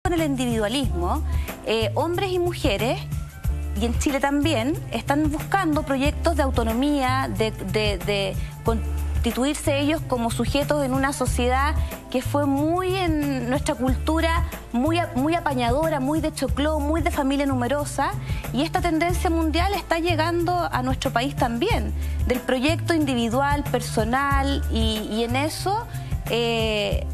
en el individualismo, hombres y mujeres, y en Chile también, están buscando proyectos de autonomía, de constituirse ellos como sujetos en una sociedad que fue muy en nuestra cultura, muy apañadora, muy de chocló, muy de familia numerosa, y esta tendencia mundial está llegando a nuestro país también, del proyecto individual, personal, y en eso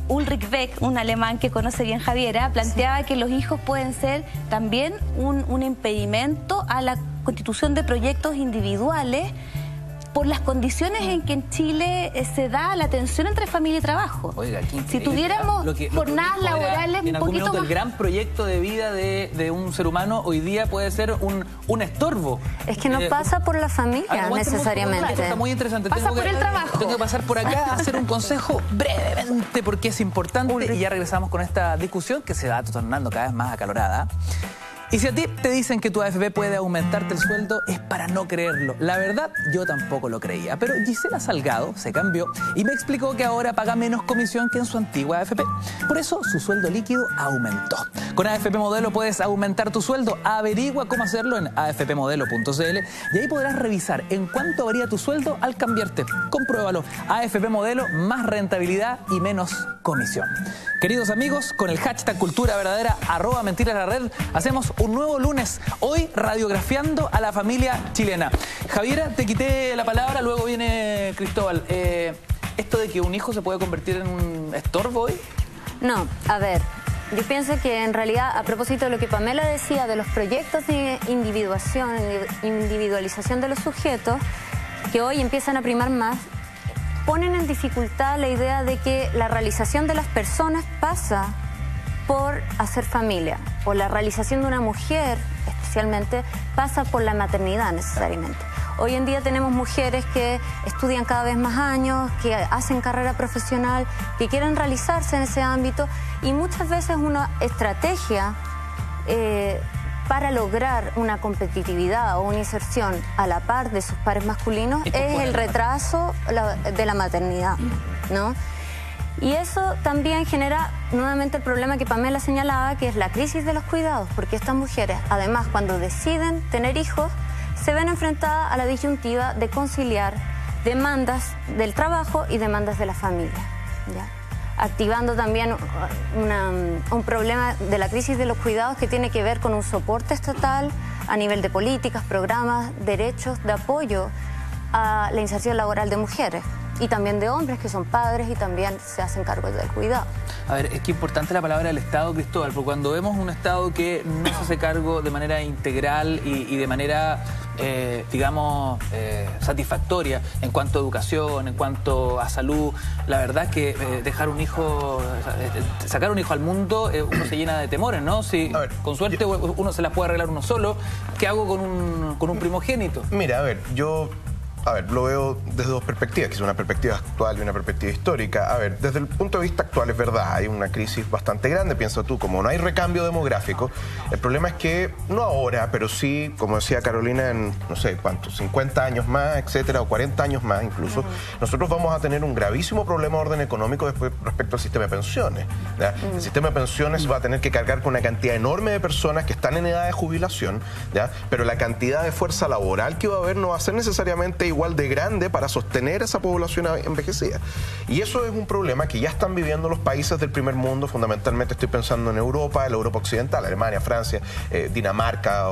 Ulrich Beck, un alemán que conoce bien Javiera, planteaba que los hijos pueden ser también un impedimento a la constitución de proyectos individuales por las condiciones en que en Chile se da la tensión entre familia y trabajo. Oiga, si tuviéramos jornadas laborales un poquito más... El gran proyecto de vida de un ser humano hoy día puede ser un estorbo. Es que no pasa por la familia necesariamente. Esto está muy interesante. Pasa por el trabajo. Tengo que pasar por acá a hacer un consejo brevemente porque es importante y ya regresamos con esta discusión que se va tornando cada vez más acalorada. Y si a ti te dicen que tu AFP puede aumentarte el sueldo, es para no creerlo. La verdad, yo tampoco lo creía. Pero Gisela Salgado se cambió y me explicó que ahora paga menos comisión que en su antigua AFP. Por eso, su sueldo líquido aumentó. Con AFP Modelo puedes aumentar tu sueldo. Averigua cómo hacerlo en afpmodelo.cl y ahí podrás revisar en cuánto varía tu sueldo al cambiarte. Compruébalo. AFP Modelo, más rentabilidad y menos comisión. Queridos amigos, con el hashtag Cultura Verdadera, @mentiraslarred, hacemos un nuevo lunes, hoy radiografiando a la familia chilena. Javiera, te quité la palabra, luego viene Cristóbal. ¿Esto de que un hijo se puede convertir en un estorbo hoy? No, a ver, yo pienso que en realidad, a propósito de lo que Pamela decía de los proyectos de individualización de los sujetos, que hoy empiezan a primar más, ponen en dificultad la idea de que la realización de las personas pasa por hacer familia, o la realización de una mujer especialmente pasa por la maternidad necesariamente. Hoy en día tenemos mujeres que estudian cada vez más años, que hacen carrera profesional, que quieren realizarse en ese ámbito, y muchas veces una estrategia para lograr una competitividad o una inserción a la par de sus pares masculinos es el retraso de la maternidad, ¿no? Y eso también genera nuevamente el problema que Pamela señalaba, que es la crisis de los cuidados, porque estas mujeres, además, cuando deciden tener hijos, se ven enfrentadas a la disyuntiva de conciliar demandas del trabajo y demandas de la familia, ¿ya? Activando también un problema de la crisis de los cuidados que tiene que ver con un soporte estatal a nivel de políticas, programas, derechos de apoyo a la inserción laboral de mujeres. Y también de hombres que son padres y también se hacen cargo del cuidado. A ver, es que importante la palabra del Estado, Cristóbal, porque cuando vemos un Estado que no se hace cargo de manera integral y de manera, digamos, satisfactoria en cuanto a educación, en cuanto a salud, la verdad es que dejar un hijo, sacar un hijo al mundo, uno se llena de temores, ¿no? Si con suerte uno se las puede arreglar uno solo, ¿qué hago con un primogénito? Mira, a ver, lo veo desde dos perspectivas, que es una perspectiva actual y una perspectiva histórica. A ver, desde el punto de vista actual es verdad, hay una crisis bastante grande, piensa tú, como no hay recambio demográfico, el problema es que, no ahora, pero sí, como decía Carolina, en, no sé cuántos, 50 años más, etcétera, o 40 años más incluso, nosotros vamos a tener un gravísimo problema de orden económico después respecto al sistema de pensiones, ¿ya? El sistema de pensiones va a tener que cargar con una cantidad enorme de personas que están en edad de jubilación, ¿ya? Pero la cantidad de fuerza laboral que va a haber no va a ser necesariamente igual de grande para sostener esa población envejecida. Y eso es un problema que ya están viviendo los países del primer mundo, fundamentalmente estoy pensando en Europa, la Europa occidental, Alemania, Francia, Dinamarca,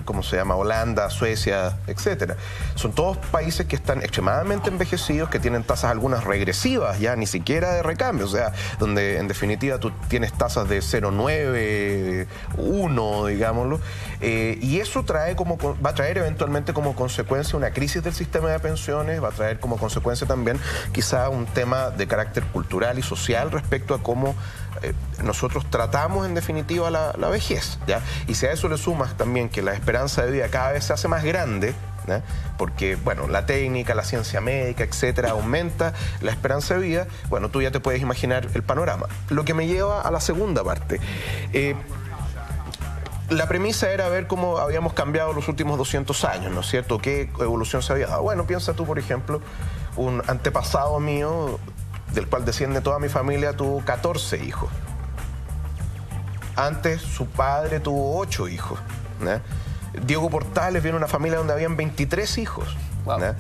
¿cómo se llama? Holanda, Suecia, etcétera. Son todos países que están extremadamente envejecidos, que tienen tasas algunas regresivas, ya ni siquiera de recambio, o sea, donde en definitiva tú tienes tasas de 0,9, 1, digámoslo, y eso va a traer eventualmente como consecuencia una crisis del sistema de pensiones, va a traer como consecuencia también quizá un tema de carácter cultural y social respecto a cómo nosotros tratamos en definitiva la vejez, ¿ya? Y si a eso le sumas también que la esperanza de vida cada vez se hace más grande, ¿ya? Porque, bueno, la técnica, la ciencia médica, etcétera, aumenta la esperanza de vida, bueno, tú ya te puedes imaginar el panorama. Lo que me lleva a la segunda parte. La premisa era ver cómo habíamos cambiado los últimos 200 años, ¿no es cierto? ¿Qué evolución se había dado? Bueno, piensa tú, por ejemplo, un antepasado mío, del cual desciende toda mi familia, tuvo 14 hijos. Antes su padre tuvo 8 hijos. ¿No? Diego Portales viene de una familia donde habían 23 hijos. Wow. ¿No?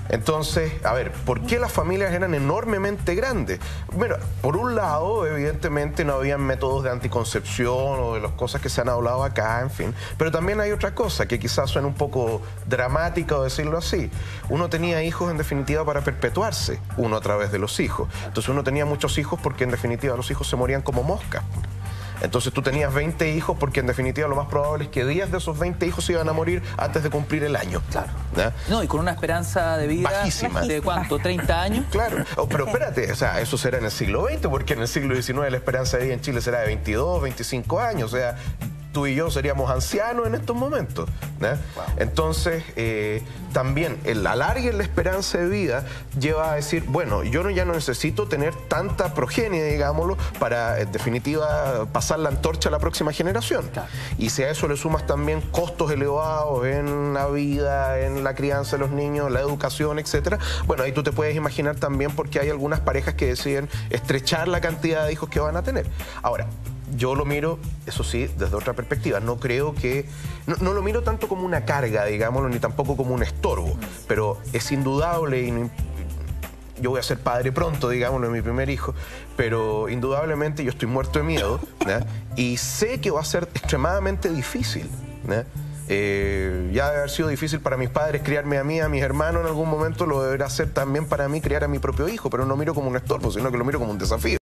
Entonces, a ver, ¿por qué las familias eran enormemente grandes? Bueno, por un lado, evidentemente no habían métodos de anticoncepción o de las cosas que se han hablado acá, en fin. Pero también hay otra cosa que quizás suena un poco dramática o decirlo así. Uno tenía hijos en definitiva para perpetuarse, uno a través de los hijos. Entonces uno tenía muchos hijos porque en definitiva los hijos se morían como moscas. Entonces tú tenías 20 hijos porque en definitiva lo más probable es que 10 de esos 20 hijos se iban a morir antes de cumplir el año. Claro. ¿Ya? No, y con una esperanza de vida bajísima. ¿De cuánto? ¿30 años? Claro. Pero espérate, o sea, eso será en el siglo XX, porque en el siglo XIX la esperanza de vida en Chile será de 22, 25 años. O sea, tú y yo seríamos ancianos en estos momentos. ¿Ya? Wow. Entonces, también el alargue en la esperanza de vida lleva a decir, bueno, yo ya no necesito tener tanta progenie, digámoslo, para en definitiva pasar la antorcha a la próxima generación. Claro. Y si a eso le sumas también costos elevados en la vida, en la crianza de los niños, la educación, etcétera, bueno, ahí tú te puedes imaginar también porque hay algunas parejas que deciden estrechar la cantidad de hijos que van a tener. Ahora, yo lo miro, eso sí, desde otra perspectiva. No creo que... No lo miro tanto como una carga, digámoslo, ni tampoco como un estorbo. Pero es indudable y no, yo voy a ser padre pronto, digámoslo, de mi primer hijo, pero indudablemente yo estoy muerto de miedo, ¿no? Y sé que va a ser extremadamente difícil, ¿no? Ya debe haber sido difícil para mis padres criarme a mí, a mis hermanos en algún momento, lo deberá ser también para mí criar a mi propio hijo, pero no lo miro como un estorbo, sino que lo miro como un desafío.